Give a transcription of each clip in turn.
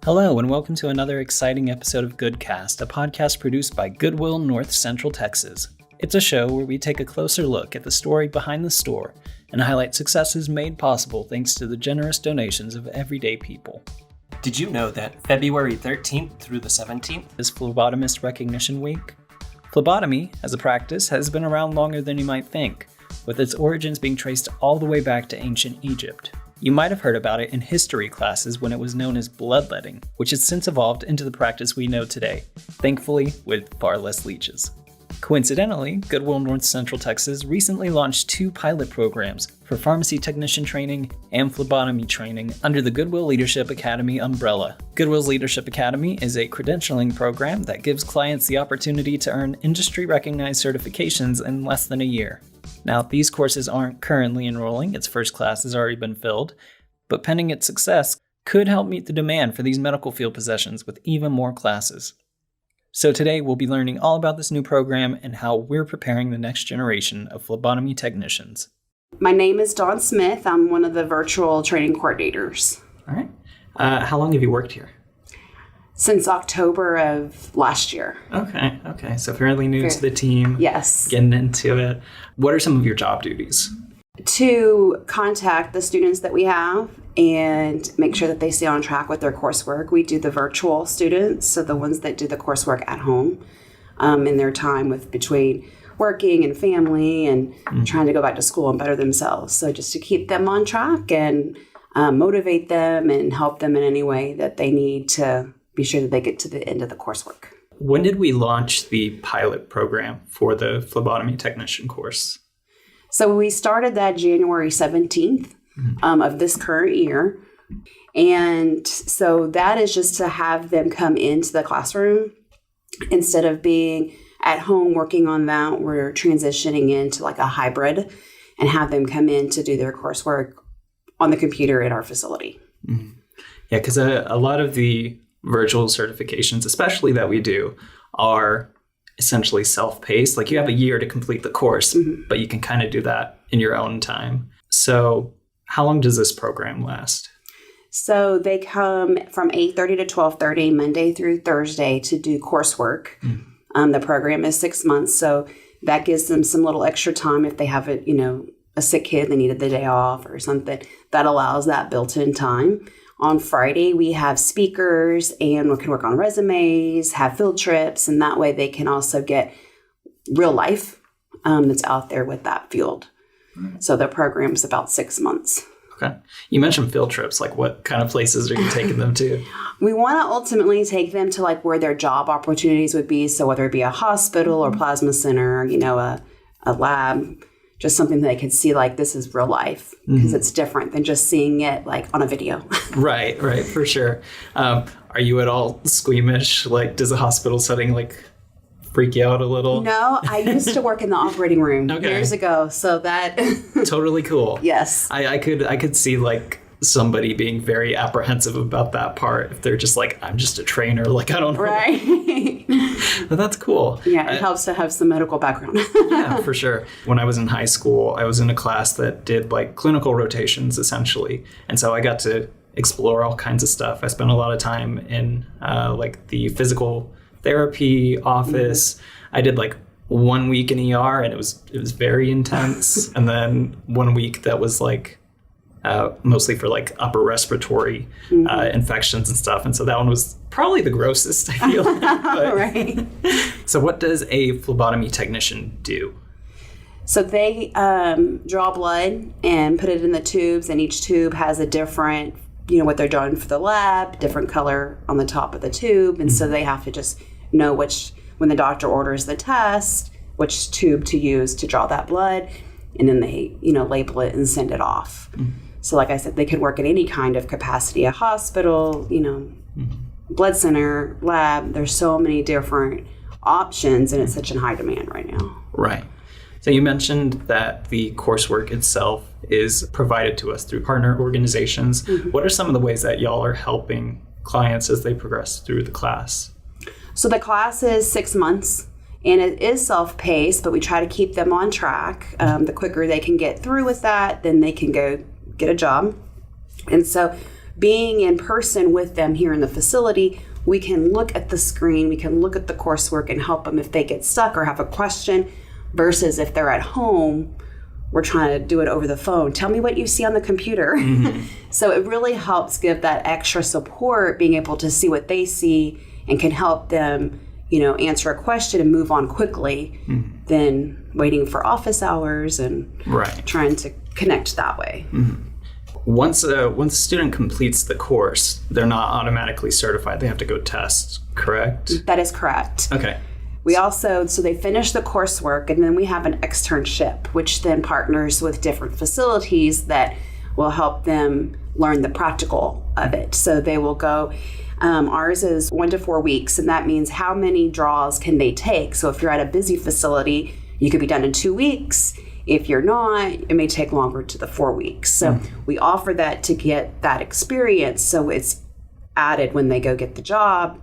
Hello, and welcome to another exciting episode of Goodcast, a podcast produced by Goodwill North Central Texas. It's a show where we take a closer look at the story behind the store and highlight successes made possible thanks to the generous donations of everyday people. Did you know that February 13th through the 17th is Phlebotomist Recognition Week? Phlebotomy, as a practice, has been around longer than you might think, with its origins being traced all the way back to ancient Egypt. You might have heard about it in history classes when it was known as bloodletting, which has since evolved into the practice we know today, thankfully with far less leeches. Coincidentally, Goodwill North Central Texas recently launched 2 pilot programs for pharmacy technician training and phlebotomy training under the Goodwill Leadership Academy umbrella. Goodwill's Leadership Academy is a credentialing program that gives clients the opportunity to earn industry-recognized certifications in less than a year. Now, these courses aren't currently enrolling, its first class has already been filled, but pending its success could help meet the demand for these medical field positions with even more classes. So today we'll be learning all about this new program and how we're preparing the next generation of phlebotomy technicians. My name is Dawn Smith. I'm one of the virtual training coordinators. All right. How long have you worked here? Since October of last year. Okay. So fairly new to the team. Yes. Getting into it. What are some of your job duties? To contact the students that we have and make sure that they stay on track with their coursework. We do the virtual students, so the ones that do the coursework at home in their time with between working and family and trying to go back to school and better themselves. So just to keep them on track and motivate them and help them in any way that they need to be sure that they get to the end of the coursework. When did we launch the pilot program for the phlebotomy technician course? So we started that January 17th of this current year. And so that is just to have them come into the classroom instead of being at home working on that. We're transitioning into like a hybrid and have them come in to do their coursework on the computer in our facility. Mm-hmm. Yeah, because a lot of the virtual certifications, especially that we do, are essentially self-paced. Like you have a year to complete the course, but you can kind of do that in your own time. So how long does this program last? So they come from 8:30 to 12:30, Monday through Thursday, to do coursework. The program is 6 months, so that gives them some little extra time if they have a sick kid, they needed the day off or something. That allows that built-in time. On Friday, we have speakers and we can work on resumes, have field trips, and that way they can also get real life that's out there with that field. So the program is about 6 months. Okay. You mentioned field trips. Like what kind of places are you taking them to? We want to ultimately take them to like where their job opportunities would be. So whether it be a hospital or plasma center, a lab, just something that they can see like this is real life because it's different than just seeing it like on a video. Right, for sure. Are you at all squeamish? Like does a hospital setting like freak you out a little? No, I used to work in the operating room years ago. So that totally cool. Yes. I could see like somebody being very apprehensive about that part if they're just like, I'm just a trainer, like I don't know. Right. But that's cool. Yeah, it helps to have some medical background. Yeah, for sure. When I was in high school, I was in a class that did like clinical rotations essentially. And so I got to explore all kinds of stuff. I spent a lot of time in like the physical therapy office. I did like 1 week in ER and it was very intense. And then 1 week that was like mostly for like upper respiratory infections and stuff. And so that one was probably the grossest, I feel. Right. So what does a phlebotomy technician do? So they draw blood and put it in the tubes, and each tube has a different, what they're drawing for the lab, different color on the top of the tube. And so they have to just know when the doctor orders the test, which tube to use to draw that blood. And then they, label it and send it off. So like I said, they could work at any kind of capacity, a hospital, blood center, lab. There's so many different options, and it's such in high demand right now. Right. So you mentioned that the coursework itself is provided to us through partner organizations. What are some of the ways that y'all are helping clients as they progress through the class? So the class is 6 months. And it is self-paced, but we try to keep them on track. The quicker they can get through with that, then they can go get a job. And so being in person with them here in the facility, we can look at the screen, we can look at the coursework and help them if they get stuck or have a question, versus if they're at home, we're trying to do it over the phone. Tell me what you see on the computer. So it really helps give that extra support, being able to see what they see and can help them, answer a question and move on quickly than waiting for office hours and trying to connect that way. Once a student completes the course, they're not automatically certified. They have to go test, correct? That is correct. Okay. We also, so they finish the coursework, and then we have an externship, which then partners with different facilities that will help them learn the practical of it. So they will go, ours is 1 to 4 weeks, and that means how many draws can they take. So if you're at a busy facility, you could be done in 2 weeks. If you're not, it may take longer to the 4 weeks. So we offer that to get that experience. So it's added when they go get the job,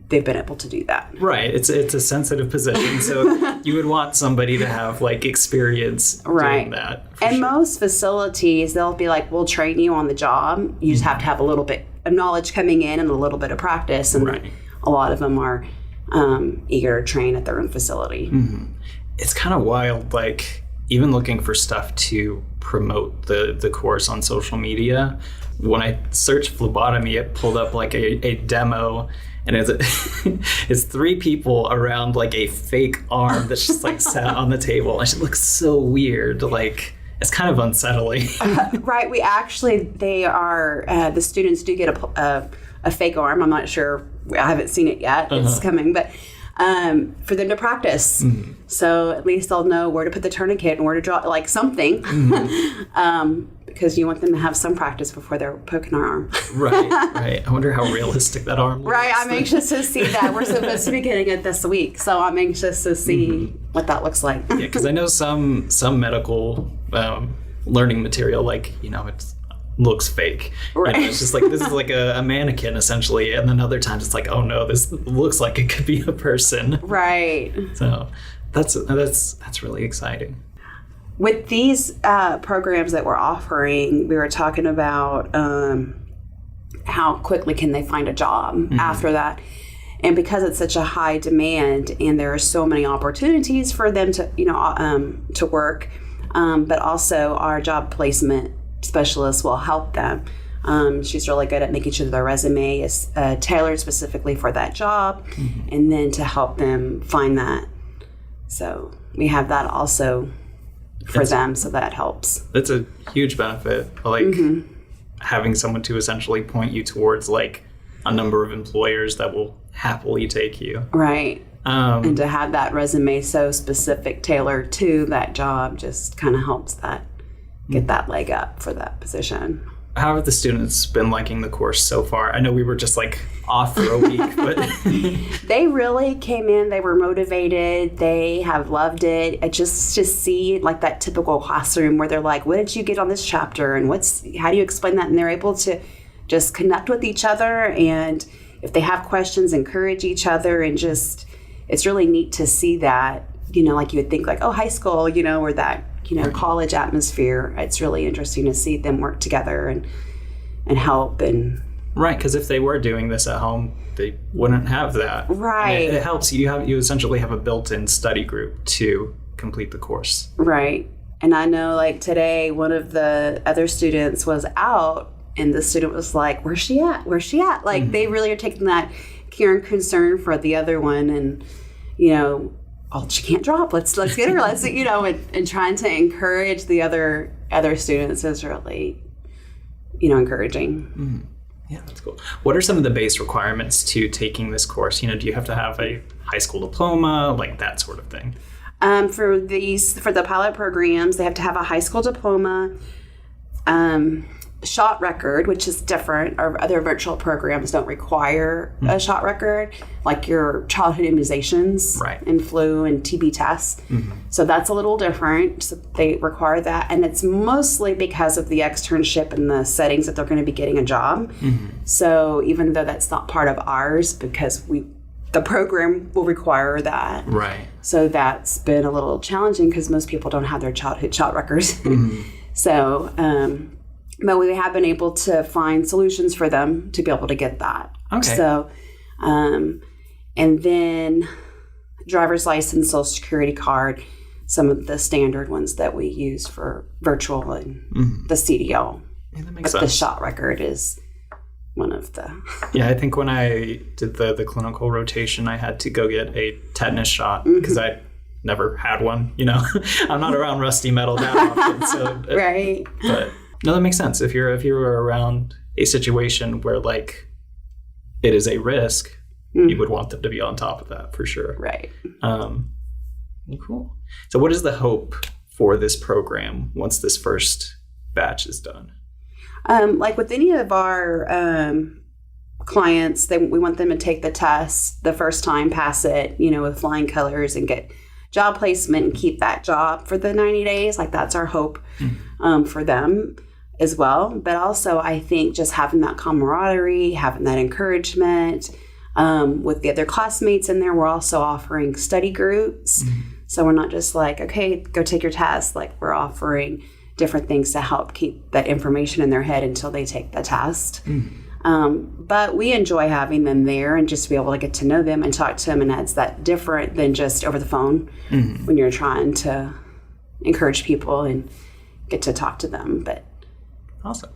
they've been able to do that. Right. It's a sensitive position. So you would want somebody to have experience doing that. And most facilities, they'll be like, we'll train you on the job. You just have to have a little bit of knowledge coming in and a little bit of practice. And a lot of them are eager to train at their own facility. It's kind of wild, even looking for stuff to promote the course on social media. When I searched phlebotomy, it pulled up a demo, and it's 3 people around a fake arm that's just sat on the table. And it looks so weird. It's kind of unsettling. Right. We actually, they are, the students do get a fake arm. I'm not sure. I haven't seen it yet. It's coming, but for them to practice. So at least they'll know where to put the tourniquet and where to draw, something. Because you want them to have some practice before they're poking our arm. Right. I wonder how realistic that arm looks. Right. I'm anxious to see that. We're supposed to be getting it this week. So I'm anxious to see what that looks like. Yeah, because I know some medical learning material, it looks fake. Right. It's just this is a mannequin essentially, and then other times it's oh no, this looks like it could be a person. Right. So that's really exciting. With these programs that we're offering, we were talking about how quickly can they find a job after that. And because it's such a high demand and there are so many opportunities for them to work, but also our job placement specialist will help them. She's really good at making sure their resume is tailored specifically for that job, and then to help them find that. So we have that also for them, so that helps. That's a huge benefit. Having someone to essentially point you towards a number of employers that will happily take you. Right. And to have that resume so specific, tailored to that job, just kind of helps that get that leg up for that position. How have the students been liking the course so far? I know we were just off for a week, but they really came in, they were motivated, they have loved it. Just to see that typical classroom where they're like, what did you get on this chapter, and how do you explain that? And they're able to just connect with each other, and if they have questions, encourage each other, and just, it's really neat to see that, you would think high school, or that, college atmosphere. It's really interesting to see them work together and help. And right, because if they were doing this at home, they wouldn't have that. Right. And it helps. You essentially have a built-in study group to complete the course. Right. And I know today one of the other students was out, and the student was like, where's she at? They really are taking that care and concern for the other one, and oh, she can't drop. Let's get her. And trying to encourage the other students is really, encouraging. Yeah, that's cool. What are some of the base requirements to taking this course? Do you have to have a high school diploma, that sort of thing? For the pilot programs, they have to have a high school diploma, shot record, which is different. Our other virtual programs don't require a shot record, like your childhood immunizations and flu and TB tests. So that's a little different. So they require that. And it's mostly because of the externship and the settings that they're going to be getting a job. So even though that's not part of ours, because the program will require that. Right. So that's been a little challenging because most people don't have their childhood shot records. So, But we have been able to find solutions for them to be able to get that. Okay. So, and then driver's license, social security card, some of the standard ones that we use for virtual and the CDL. Yeah, that makes But the sense. shot record is one of the... Yeah, I think when I did the clinical rotation, I had to go get a tetanus shot because I never had one, you know. I'm not around rusty metal that often. So, Right. But no, that makes sense. If you were around a situation where like it is a risk, you would want them to be on top of that for sure. Right. Cool. So what is the hope for this program once this first batch is done? Like with any of our clients, we want them to take the test the first time, pass it, you know, with flying colors and get job placement and keep that job for the 90 days. Like that's our hope for them as well. But also I think just having that camaraderie, having that encouragement with the other classmates in there. We're also offering study groups. So we're not just like, okay, go take your test. Like we're offering different things to help keep that information in their head until they take the test. But we enjoy having them there and just be able to get to know them and talk to them. And that's that different than just over the phone when you're trying to encourage people and get to talk to them. But awesome.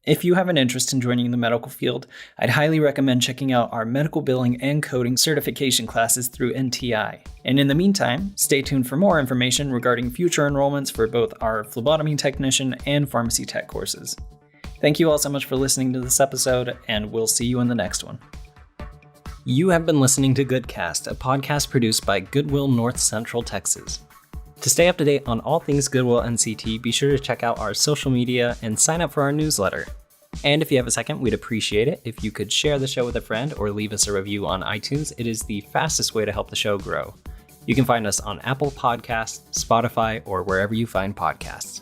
If you have an interest in joining the medical field, I'd highly recommend checking out our medical billing and coding certification classes through NTI. And in the meantime, stay tuned for more information regarding future enrollments for both our phlebotomy technician and pharmacy tech courses. Thank you all so much for listening to this episode, and we'll see you in the next one. You have been listening to Goodcast, a podcast produced by Goodwill North Central Texas. To stay up to date on all things Goodwill NCT, be sure to check out our social media and sign up for our newsletter. And if you have a second, we'd appreciate it if you could share the show with a friend or leave us a review on iTunes. It is the fastest way to help the show grow. You can find us on Apple Podcasts, Spotify, or wherever you find podcasts.